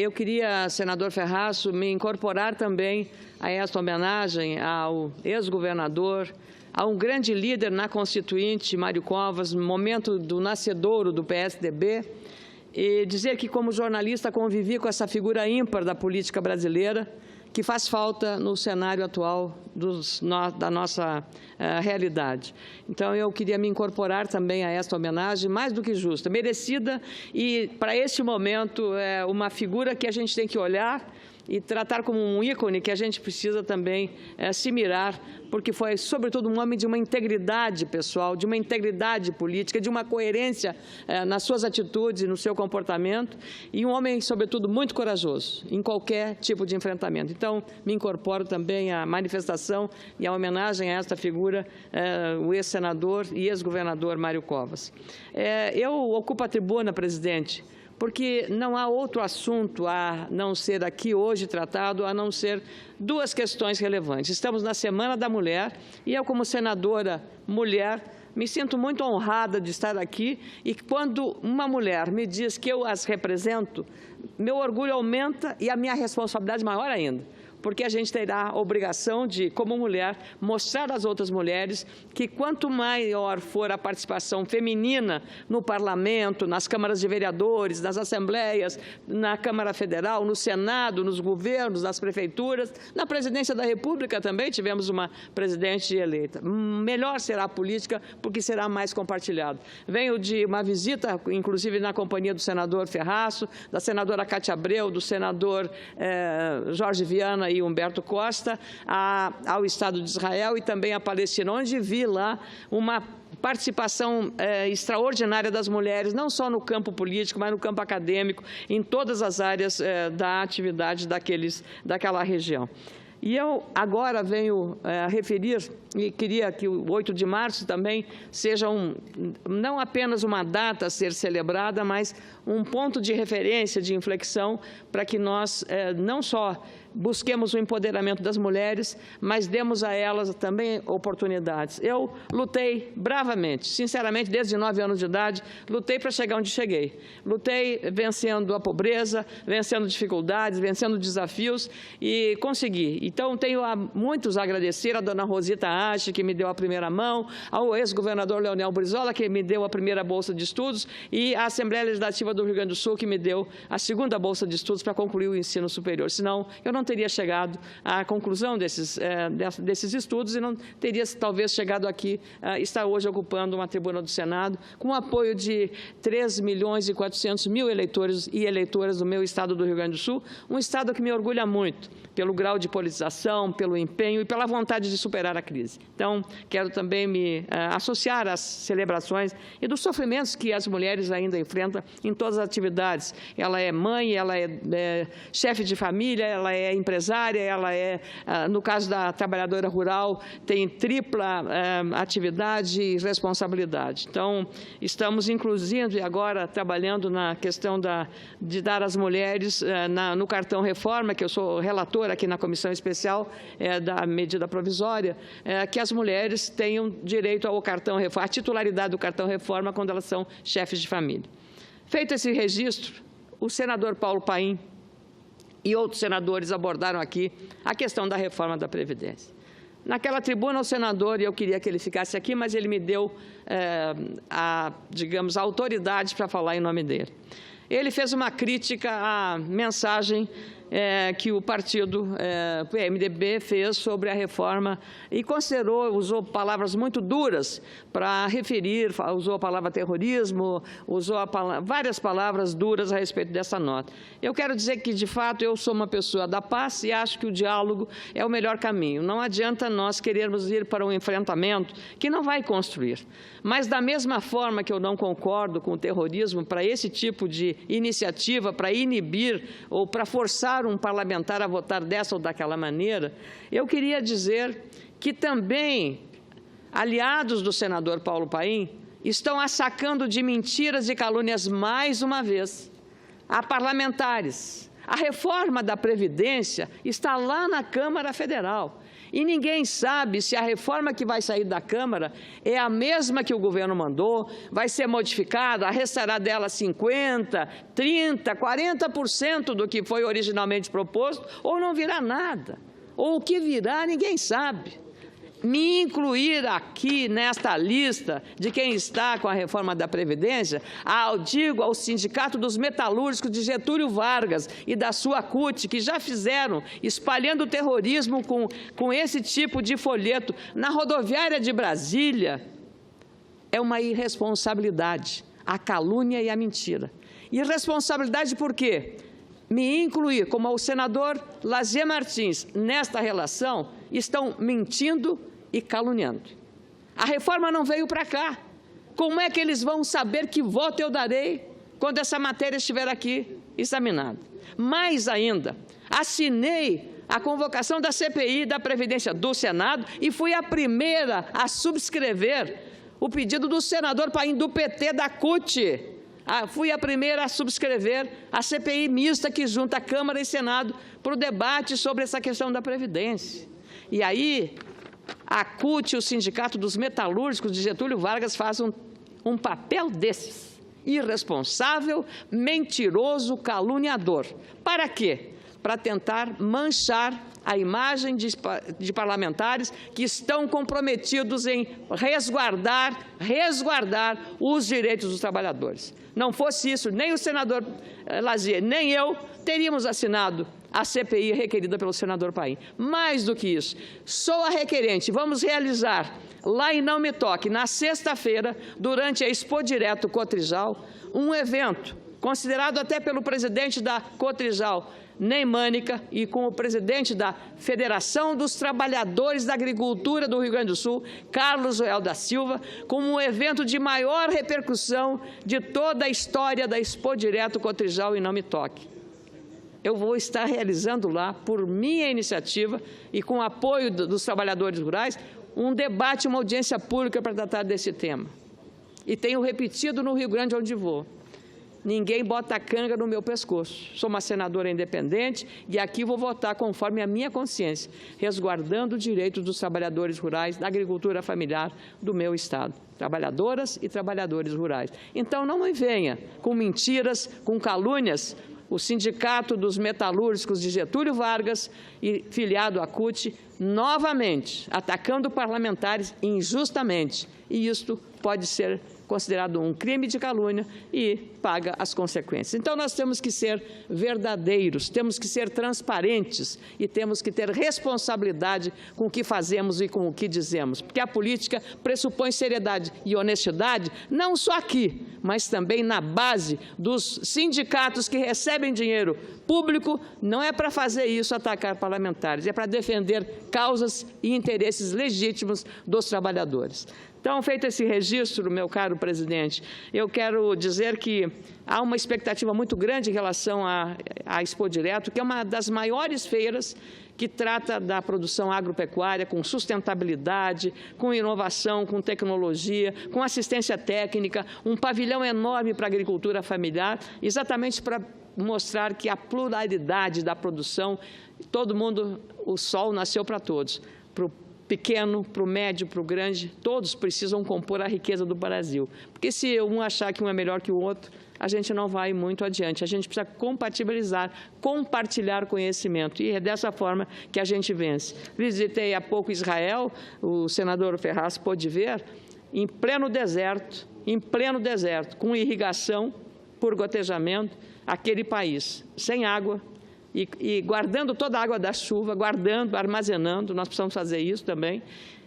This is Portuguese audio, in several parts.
Eu queria, senador Ferraço, me incorporar também a esta homenagem ao ex-governador, a um grande líder na Constituinte, Mário Covas, no momento do nascedouro do PSDB, e dizer que, como jornalista, convivi com essa figura ímpar da política brasileira, que faz falta no cenário atual da nossa realidade. Então, eu queria me incorporar também a esta homenagem, mais do que justa, merecida, e, para esse momento, é uma figura que a gente tem que olhar e tratar como um ícone que a gente precisa também se mirar, porque foi, sobretudo, um homem de uma integridade pessoal, de uma integridade política, de uma coerência nas suas atitudes e no seu comportamento, e um homem, sobretudo, muito corajoso em qualquer tipo de enfrentamento. Então, me incorporo também à manifestação e à homenagem a esta figura, o ex-senador e ex-governador Mário Covas. Eu ocupo a tribuna, presidente, porque não há outro assunto a não ser aqui hoje tratado, a não ser duas questões relevantes. Estamos na Semana da Mulher e eu, como senadora mulher, me sinto muito honrada de estar aqui, e quando uma mulher me diz que eu as represento, meu orgulho aumenta e a minha responsabilidade maior ainda, porque a gente terá a obrigação de, como mulher, mostrar às outras mulheres que quanto maior for a participação feminina no parlamento, nas câmaras de vereadores, nas assembleias, na Câmara Federal, no Senado, nos governos, nas prefeituras, na presidência da República também tivemos uma presidente eleita. Melhor será a política, porque será mais compartilhado. Venho de uma visita, inclusive na companhia do senador Ferraço, da senadora Cátia Abreu, do senador Jorge Viana e Humberto Costa, ao Estado de Israel e também à Palestina, onde vi lá uma participação extraordinária das mulheres, não só no campo político, mas no campo acadêmico, em todas as áreas da atividade daquela região. E eu agora venho referir, e queria que o 8 de março também seja não apenas uma data a ser celebrada, mas um ponto de referência, de inflexão, para que nós não só busquemos o empoderamento das mulheres, mas demos a elas também oportunidades. Eu lutei bravamente, sinceramente, desde 9 anos de idade, lutei para chegar onde cheguei. Lutei vencendo a pobreza, vencendo dificuldades, vencendo desafios e consegui. Então, tenho a muitos a agradecer a dona Rosita Ache, que me deu a primeira mão, ao ex-governador Leonel Brizola, que me deu a primeira bolsa de estudos, e à Assembleia Legislativa do Rio Grande do Sul, que me deu a segunda bolsa de estudos para concluir o ensino superior. Senão, eu não teria chegado à conclusão desses estudos e não teria, talvez, chegado aqui, estar hoje ocupando uma tribuna do Senado, com o apoio de 3.400.000 eleitores e eleitoras do meu estado do Rio Grande do Sul, um estado que me orgulha muito pelo grau de politização, pelo empenho e pela vontade de superar a crise. Então, quero também me associar às celebrações e dos sofrimentos que as mulheres ainda enfrentam em todas as atividades. Ela é mãe, ela é chefe de família, ela é empresária, ela no caso da trabalhadora rural, tem tripla atividade e responsabilidade. Então, estamos, inclusive, agora trabalhando na questão de dar às mulheres, no cartão reforma, que eu sou relatora aqui na Comissão Especial da medida provisória, que as mulheres tenham direito ao cartão reforma, a titularidade do cartão reforma quando elas são chefes de família. Feito esse registro, o senador Paulo Paim e outros senadores abordaram aqui a questão da reforma da Previdência. Naquela tribuna, o senador, e eu queria que ele ficasse aqui, mas ele me deu, digamos, a autoridade para falar em nome dele. Ele fez uma crítica à mensagem que o partido PMDB fez sobre a reforma e usou palavras muito duras para referir, usou a palavra terrorismo, usou várias palavras duras a respeito dessa nota. Eu quero dizer que, de fato, eu sou uma pessoa da paz e acho que o diálogo é o melhor caminho. Não adianta nós querermos ir para um enfrentamento que não vai construir. Mas, da mesma forma que eu não concordo com o terrorismo para esse tipo de iniciativa, para inibir ou para forçar um parlamentar a votar dessa ou daquela maneira, eu queria dizer que também aliados do senador Paulo Paim estão assacando de mentiras e calúnias mais uma vez a parlamentares. A reforma da Previdência está lá na Câmara Federal. E ninguém sabe se a reforma que vai sair da Câmara é a mesma que o governo mandou, vai ser modificada, restará dela 50%, 30%, 40% do que foi originalmente proposto, ou não virá nada. Ou o que virá, ninguém sabe. Me incluir aqui nesta lista de quem está com a reforma da Previdência, digo ao Sindicato dos Metalúrgicos de Getúlio Vargas e da sua CUT, que já fizeram, espalhando terrorismo com esse tipo de folheto na rodoviária de Brasília, é uma irresponsabilidade, a calúnia e a mentira. Irresponsabilidade por quê? Me incluir, como o senador Lazier Martins, nesta relação, estão mentindo e caluniando. A reforma não veio para cá. Como é que eles vão saber que voto eu darei quando essa matéria estiver aqui examinada? Mais ainda, assinei a convocação da CPI da Previdência do Senado e fui a primeira a subscrever o pedido do senador Paim, do PT, da CUT. Fui a primeira a subscrever a CPI mista que junta a Câmara e Senado para o debate sobre essa questão da Previdência. E aí, a CUT e o Sindicato dos Metalúrgicos de Getúlio Vargas fazem um papel desses, irresponsável, mentiroso, caluniador. Para quê? Para tentar manchar a imagem de parlamentares que estão comprometidos em resguardar os direitos dos trabalhadores. Não fosse isso, nem o senador Lazier, nem eu teríamos assinado a CPI requerida pelo senador Paim. Mais do que isso, sou a requerente. Vamos realizar lá em Não Me Toque, na sexta-feira, durante a Expo Direto Cotrijal, um evento considerado até pelo presidente da Cotrijal, Ney Mânica, e com o presidente da Federação dos Trabalhadores da Agricultura do Rio Grande do Sul, Carlos Joel da Silva, como um evento de maior repercussão de toda a história da Expo Direto Cotrijal e Não Me Toque. Eu vou estar realizando lá, por minha iniciativa e com o apoio dos trabalhadores rurais, um debate, uma audiência pública para tratar desse tema. E tenho repetido no Rio Grande, onde vou. Ninguém bota canga no meu pescoço. Sou uma senadora independente e aqui vou votar conforme a minha consciência, resguardando o direito dos trabalhadores rurais, da agricultura familiar do meu Estado. Trabalhadoras e trabalhadores rurais. Então, não me venha com mentiras, com calúnias. O Sindicato dos Metalúrgicos de Getúlio Vargas, e filiado à CUT, novamente atacando parlamentares injustamente. E isto pode ser considerado um crime de calúnia e paga as consequências. Então, nós temos que ser verdadeiros, temos que ser transparentes e temos que ter responsabilidade com o que fazemos e com o que dizemos, porque a política pressupõe seriedade e honestidade, não só aqui, mas também na base dos sindicatos que recebem dinheiro público. Não é para fazer isso, atacar parlamentares, é para defender causas e interesses legítimos dos trabalhadores. Então, feito esse registro, meu caro presidente, eu quero dizer que há uma expectativa muito grande em relação à Expo Direto, que é uma das maiores feiras que trata da produção agropecuária com sustentabilidade, com inovação, com tecnologia, com assistência técnica, um pavilhão enorme para a agricultura familiar, exatamente para mostrar que a pluralidade da produção, todo mundo, o sol nasceu para todos, para o pequeno, para o médio, para o grande, todos precisam compor a riqueza do Brasil. Porque se um achar que um é melhor que o outro, a gente não vai muito adiante. A gente precisa compatibilizar, compartilhar conhecimento. E é dessa forma que a gente vence. Visitei há pouco Israel, o senador Ferraz pôde ver, em pleno deserto, com irrigação por gotejamento, aquele país sem água, e guardando toda a água da chuva, armazenando, nós precisamos fazer isso também,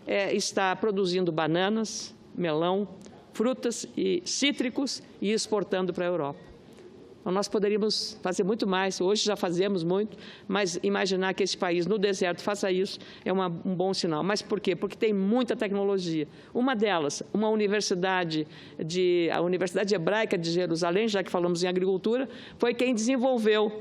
está produzindo bananas, melão, frutas e cítricos e exportando para a Europa. Então, nós poderíamos fazer muito mais, hoje já fazemos muito, mas imaginar que esse país no deserto faça isso é um bom sinal. Mas por quê? Porque tem muita tecnologia. Uma delas, a Universidade Hebraica de Jerusalém, já que falamos em agricultura, foi quem desenvolveu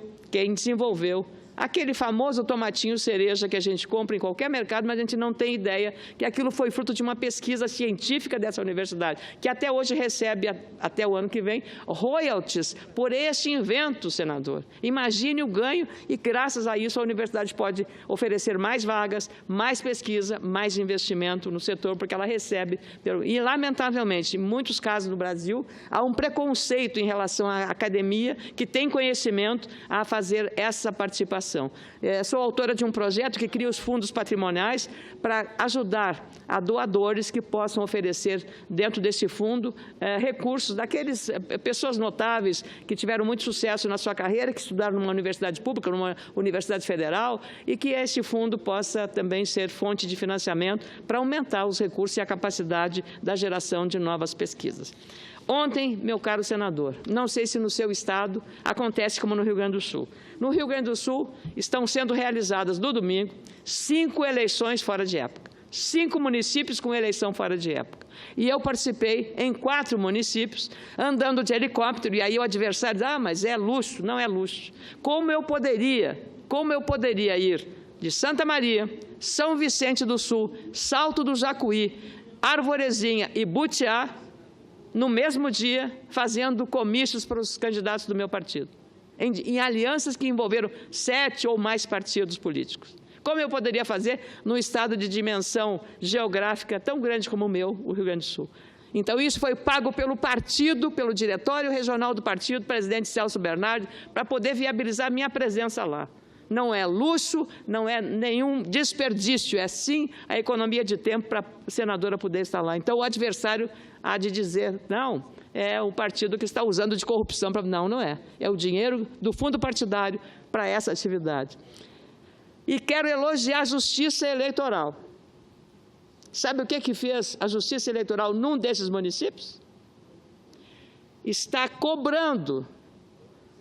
aquele famoso tomatinho cereja que a gente compra em qualquer mercado, mas a gente não tem ideia que aquilo foi fruto de uma pesquisa científica dessa universidade, que até hoje recebe, até o ano que vem, royalties por este invento, senador. Imagine o ganho e, graças a isso, a universidade pode oferecer mais vagas, mais pesquisa, mais investimento no setor, porque ela recebe. E, lamentavelmente, em muitos casos no Brasil, há um preconceito em relação à academia que tem conhecimento a fazer essa participação. Sou autora de um projeto que cria os fundos patrimoniais para ajudar a doadores que possam oferecer dentro desse fundo recursos daqueles pessoas notáveis que tiveram muito sucesso na sua carreira, que estudaram numa universidade pública, numa universidade federal, e que esse fundo possa também ser fonte de financiamento para aumentar os recursos e a capacidade da geração de novas pesquisas. Ontem, meu caro senador, não sei se no seu estado acontece como no Rio Grande do Sul. No Rio Grande do Sul estão sendo realizadas no domingo 5 eleições fora de época. 5 municípios com eleição fora de época. E eu participei em 4 municípios, andando de helicóptero, e aí o adversário diz, mas é luxo, não é luxo. Como eu poderia ir de Santa Maria, São Vicente do Sul, Salto do Jacuí, Arvorezinha e Butiá, no mesmo dia, fazendo comícios para os candidatos do meu partido, em alianças que envolveram 7 ou mais partidos políticos. Como eu poderia fazer num estado de dimensão geográfica tão grande como o meu, o Rio Grande do Sul? Então, isso foi pago pelo partido, pelo diretório regional do partido, presidente Celso Bernardi, para poder viabilizar a minha presença lá. Não é luxo, não é nenhum desperdício, é sim a economia de tempo para a senadora poder estar lá. Então, o adversário há de dizer, não, é o partido que está usando de corrupção. Não, não é. É o dinheiro do fundo partidário para essa atividade. E quero elogiar a Justiça Eleitoral. Sabe o que fez a Justiça Eleitoral num desses municípios? Está cobrando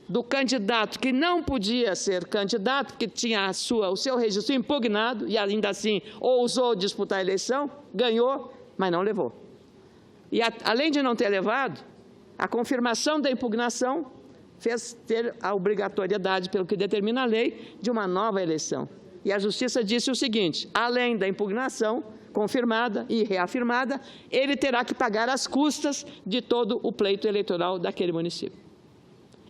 do candidato que não podia ser candidato, porque tinha o seu registro impugnado e ainda assim ousou disputar a eleição, ganhou, mas não levou. E além de não ter levado, a confirmação da impugnação fez ter a obrigatoriedade, pelo que determina a lei, de uma nova eleição. E a Justiça disse o seguinte, além da impugnação confirmada e reafirmada, ele terá que pagar as custas de todo o pleito eleitoral daquele município.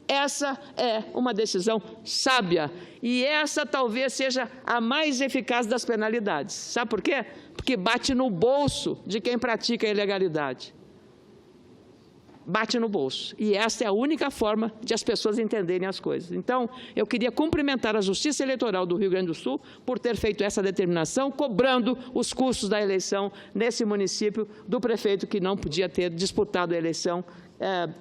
Essa é uma decisão sábia e essa talvez seja a mais eficaz das penalidades. Sabe por quê? Porque bate no bolso de quem pratica a ilegalidade. Bate no bolso. E essa é a única forma de as pessoas entenderem as coisas. Então, eu queria cumprimentar a Justiça Eleitoral do Rio Grande do Sul por ter feito essa determinação, cobrando os custos da eleição nesse município do prefeito que não podia ter disputado a eleição,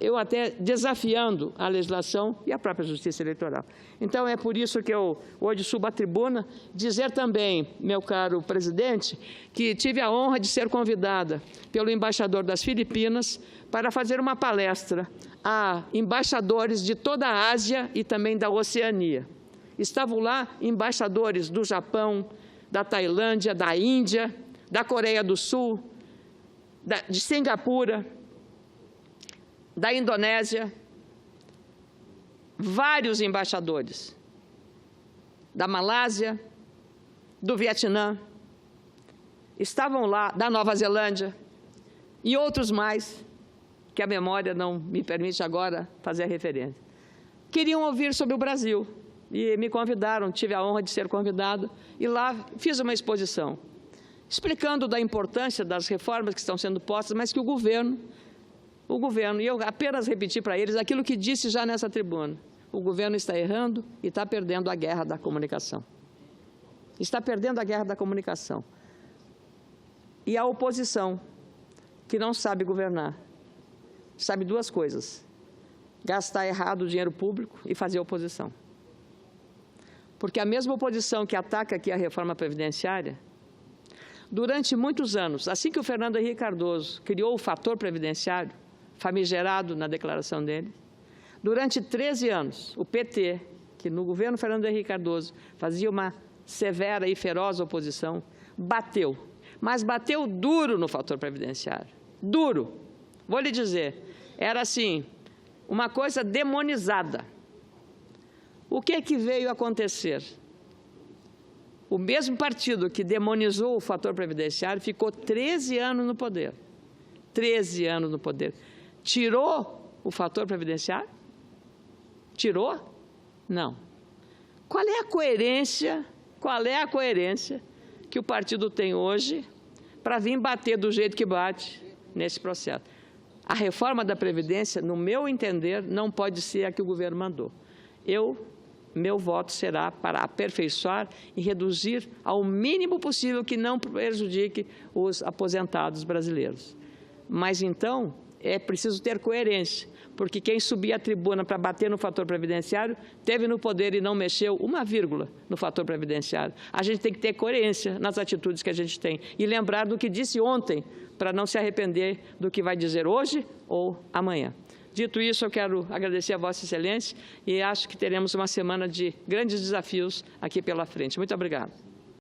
eu até desafiando a legislação e a própria Justiça Eleitoral. Então, é por isso que eu hoje subo à tribuna, dizer também, meu caro presidente, que tive a honra de ser convidada pelo embaixador das Filipinas para fazer uma palestra a embaixadores de toda a Ásia e também da Oceania. Estavam lá embaixadores do Japão, da Tailândia, da Índia, da Coreia do Sul, de Singapura, da Indonésia, vários embaixadores, da Malásia, do Vietnã, estavam lá, da Nova Zelândia e outros mais, que a memória não me permite agora fazer a referência. Queriam ouvir sobre o Brasil e me convidaram, tive a honra de ser convidado, e lá fiz uma exposição, explicando da importância das reformas que estão sendo postas, mas que o governo, e eu apenas repeti para eles aquilo que disse já nessa tribuna, o governo está errando e está perdendo a guerra da comunicação. Está perdendo a guerra da comunicação. E a oposição, que não sabe governar, sabe duas coisas, gastar errado o dinheiro público e fazer oposição. Porque a mesma oposição que ataca aqui a reforma previdenciária, durante muitos anos, assim que o Fernando Henrique Cardoso criou o fator previdenciário, famigerado na declaração dele, durante 13 anos, o PT, que no governo Fernando Henrique Cardoso fazia uma severa e feroz oposição, bateu, mas bateu duro no fator previdenciário, duro. Vou lhe dizer, era assim, uma coisa demonizada. O que é que veio acontecer? O mesmo partido que demonizou o fator previdenciário ficou 13 anos no poder. 13 anos no poder. Tirou o fator previdenciário? Tirou? Não. Qual é a coerência que o partido tem hoje para vir bater do jeito que bate nesse processo? A reforma da Previdência, no meu entender, não pode ser a que o governo mandou. Meu voto será para aperfeiçoar e reduzir ao mínimo possível que não prejudique os aposentados brasileiros. Mas, então, é preciso ter coerência, porque quem subir à tribuna para bater no fator previdenciário teve no poder e não mexeu uma vírgula no fator previdenciário. A gente tem que ter coerência nas atitudes que a gente tem e lembrar do que disse ontem, para não se arrepender do que vai dizer hoje ou amanhã. Dito isso, eu quero agradecer a Vossa Excelência e acho que teremos uma semana de grandes desafios aqui pela frente. Muito obrigado.